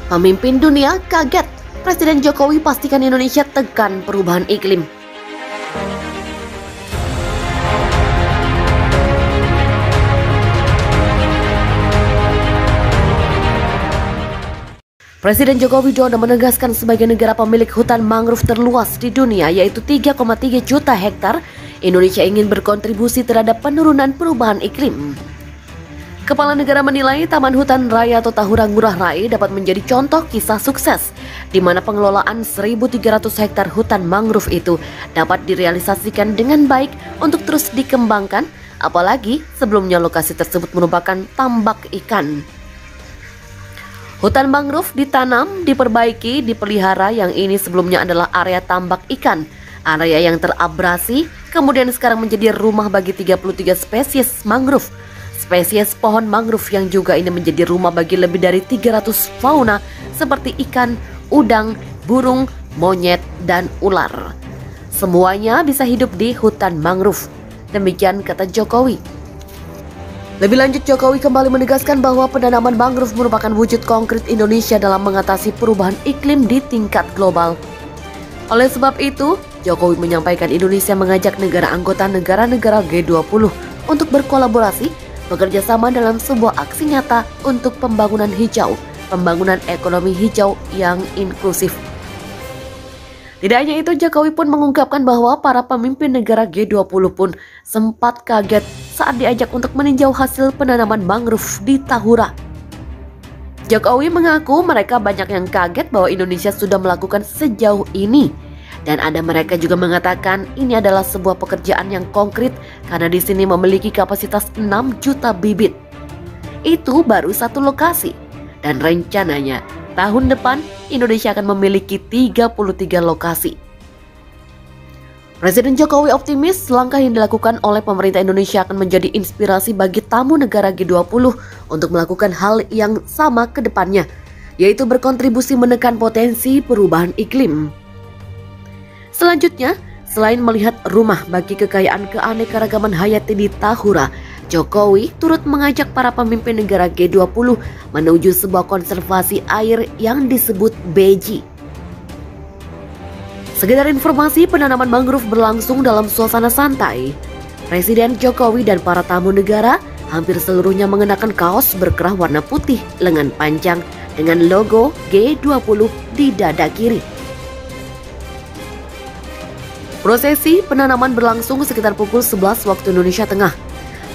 Pemimpin dunia kaget. Presiden Jokowi pastikan Indonesia tekan perubahan iklim. Presiden Joko Widodo menegaskan sebagai negara pemilik hutan mangrove terluas di dunia yaitu 3,3 juta hektar, Indonesia ingin berkontribusi terhadap penurunan perubahan iklim. Kepala negara menilai Taman Hutan Raya atau Tahura Ngurah Rai dapat menjadi contoh kisah sukses di mana pengelolaan 1.300 hektar hutan mangrove itu dapat direalisasikan dengan baik untuk terus dikembangkan, apalagi sebelumnya lokasi tersebut merupakan tambak ikan. Hutan mangrove ditanam, diperbaiki, dipelihara yang ini sebelumnya adalah area tambak ikan, area yang terabrasi, kemudian sekarang menjadi rumah bagi 33 spesies mangrove, spesies pohon mangrove yang juga ini menjadi rumah bagi lebih dari 300 fauna seperti ikan, udang, burung, monyet, dan ular. Semuanya bisa hidup di hutan mangrove. Demikian kata Jokowi. Lebih lanjut, Jokowi kembali menegaskan bahwa penanaman mangrove merupakan wujud konkret Indonesia dalam mengatasi perubahan iklim di tingkat global. Oleh sebab itu, Jokowi menyampaikan Indonesia mengajak negara-negara G20 untuk berkolaborasi, bekerja sama dalam sebuah aksi nyata untuk pembangunan hijau, pembangunan ekonomi hijau yang inklusif. Tidak hanya itu, Jokowi pun mengungkapkan bahwa para pemimpin negara G20 pun sempat kaget saat diajak untuk meninjau hasil penanaman mangrove di Tahura. Jokowi mengaku mereka banyak yang kaget bahwa Indonesia sudah melakukan sejauh ini. Dan ada mereka juga mengatakan ini adalah sebuah pekerjaan yang konkret karena di sini memiliki kapasitas 6 juta bibit. Itu baru satu lokasi. Dan rencananya tahun depan Indonesia akan memiliki 33 lokasi. Presiden Jokowi optimis langkah yang dilakukan oleh pemerintah Indonesia akan menjadi inspirasi bagi tamu negara G20 untuk melakukan hal yang sama ke depannya, yaitu berkontribusi menekan potensi perubahan iklim. Selanjutnya, selain melihat rumah bagi kekayaan keanekaragaman hayati di Tahura, Jokowi turut mengajak para pemimpin negara G20 menuju sebuah konservasi air yang disebut Beji. Sekedar informasi, penanaman mangrove berlangsung dalam suasana santai. Presiden Jokowi dan para tamu negara hampir seluruhnya mengenakan kaos berkerah warna putih lengan panjang dengan logo G20 di dada kiri. Prosesi penanaman berlangsung sekitar pukul 11 waktu Indonesia Tengah.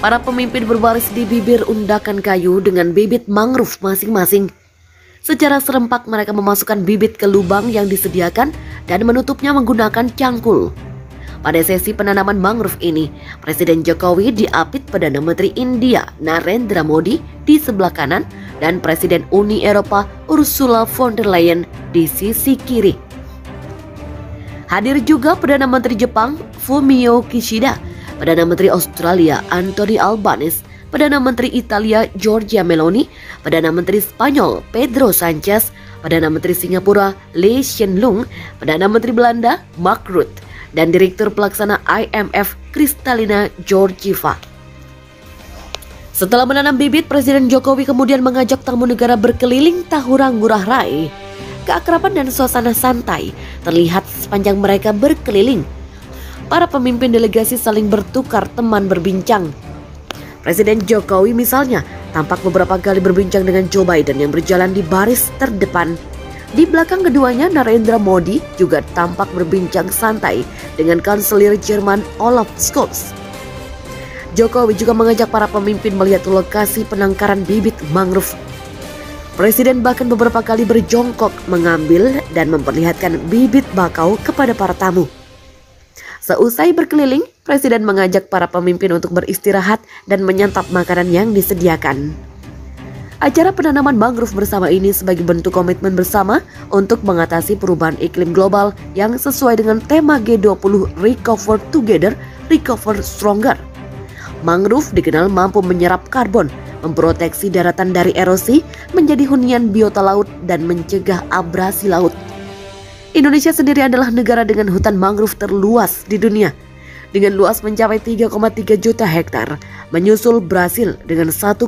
Para pemimpin berbaris di bibir undakan kayu dengan bibit mangrove masing-masing. Secara serempak mereka memasukkan bibit ke lubang yang disediakan dan menutupnya menggunakan cangkul. Pada sesi penanaman mangrove ini, Presiden Jokowi diapit Perdana Menteri India Narendra Modi di sebelah kanan dan Presiden Uni Eropa Ursula von der Leyen di sisi kiri. Hadir juga Perdana Menteri Jepang Fumio Kishida, Perdana Menteri Australia Anthony Albanese, Perdana Menteri Italia Giorgia Meloni, Perdana Menteri Spanyol Pedro Sanchez, Perdana Menteri Singapura Lee Hsien Loong, Perdana Menteri Belanda Mark Rutte, dan Direktur Pelaksana IMF Kristalina Georgieva. Setelah menanam bibit, Presiden Jokowi kemudian mengajak tamu negara berkeliling Tahura Ngurah Rai. Keakraban dan suasana santai terlihat sepanjang mereka berkeliling. Para pemimpin delegasi saling bertukar teman berbincang. Presiden Jokowi misalnya tampak beberapa kali berbincang dengan Joe Biden yang berjalan di baris terdepan. Di belakang keduanya, Narendra Modi juga tampak berbincang santai dengan Kanselir Jerman Olaf Scholz. Jokowi juga mengajak para pemimpin melihat lokasi penangkaran bibit mangrove. Presiden bahkan beberapa kali berjongkok mengambil dan memperlihatkan bibit bakau kepada para tamu. Seusai berkeliling, Presiden mengajak para pemimpin untuk beristirahat dan menyantap makanan yang disediakan. Acara penanaman mangrove bersama ini sebagai bentuk komitmen bersama untuk mengatasi perubahan iklim global yang sesuai dengan tema G20 Recover Together, Recover Stronger. Mangrove dikenal mampu menyerap karbon, memproteksi daratan dari erosi, menjadi hunian biota laut, dan mencegah abrasi laut. Indonesia sendiri adalah negara dengan hutan mangrove terluas di dunia. dengan luas mencapai 3,3 juta hektar, menyusul Brasil dengan 1,3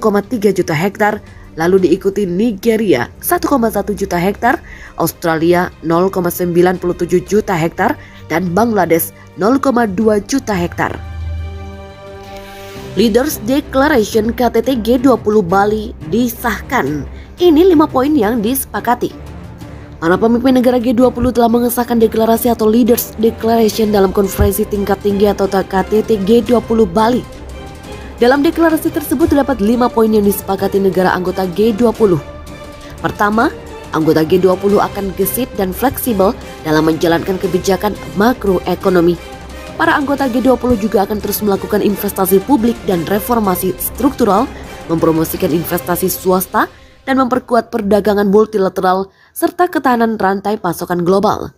juta hektar, lalu diikuti Nigeria 1,1 juta hektar, Australia 0,97 juta hektar, dan Bangladesh 0,2 juta hektar. Leaders Declaration KTT G20 Bali disahkan. Ini 5 poin yang disepakati. Para pemimpin negara G20 telah mengesahkan deklarasi atau Leaders Declaration dalam konferensi tingkat tinggi atau KTT G20 Bali. Dalam deklarasi tersebut terdapat 5 poin yang disepakati negara anggota G20. Pertama, anggota G20 akan gesit dan fleksibel dalam menjalankan kebijakan makroekonomi. Para anggota G20 juga akan terus melakukan investasi publik dan reformasi struktural, mempromosikan investasi swasta, dan memperkuat perdagangan multilateral serta ketahanan rantai pasokan global.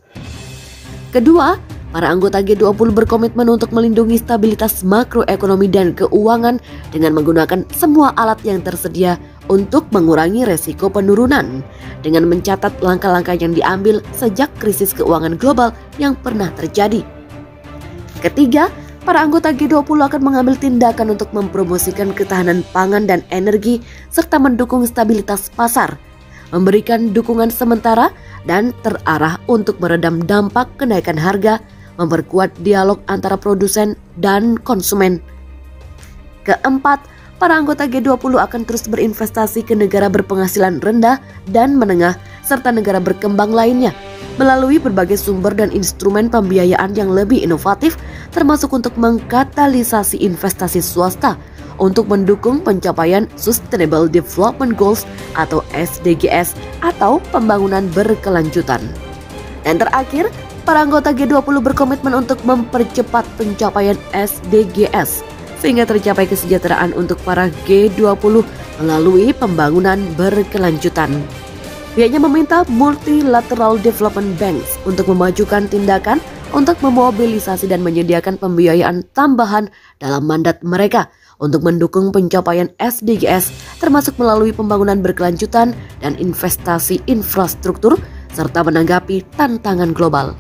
Kedua, para anggota G20 berkomitmen untuk melindungi stabilitas makroekonomi dan keuangan dengan menggunakan semua alat yang tersedia untuk mengurangi resiko penurunan, dengan mencatat langkah-langkah yang diambil sejak krisis keuangan global yang pernah terjadi. Ketiga, para anggota G20 akan mengambil tindakan untuk mempromosikan ketahanan pangan dan energi serta mendukung stabilitas pasar, memberikan dukungan sementara dan terarah untuk meredam dampak kenaikan harga, memperkuat dialog antara produsen dan konsumen. Keempat, para anggota G20 akan terus berinvestasi ke negara berpenghasilan rendah dan menengah serta negara berkembang lainnya melalui berbagai sumber dan instrumen pembiayaan yang lebih inovatif, termasuk untuk mengkatalisasi investasi swasta untuk mendukung pencapaian Sustainable Development Goals atau SDGs atau pembangunan berkelanjutan. Dan terakhir, para anggota G20 berkomitmen untuk mempercepat pencapaian SDGs sehingga tercapai kesejahteraan untuk para G20 melalui pembangunan berkelanjutan. Pihaknya meminta Multilateral Development Banks untuk memajukan tindakan untuk memobilisasi dan menyediakan pembiayaan tambahan dalam mandat mereka untuk mendukung pencapaian SDGs, termasuk melalui pembangunan berkelanjutan dan investasi infrastruktur serta menanggapi tantangan global.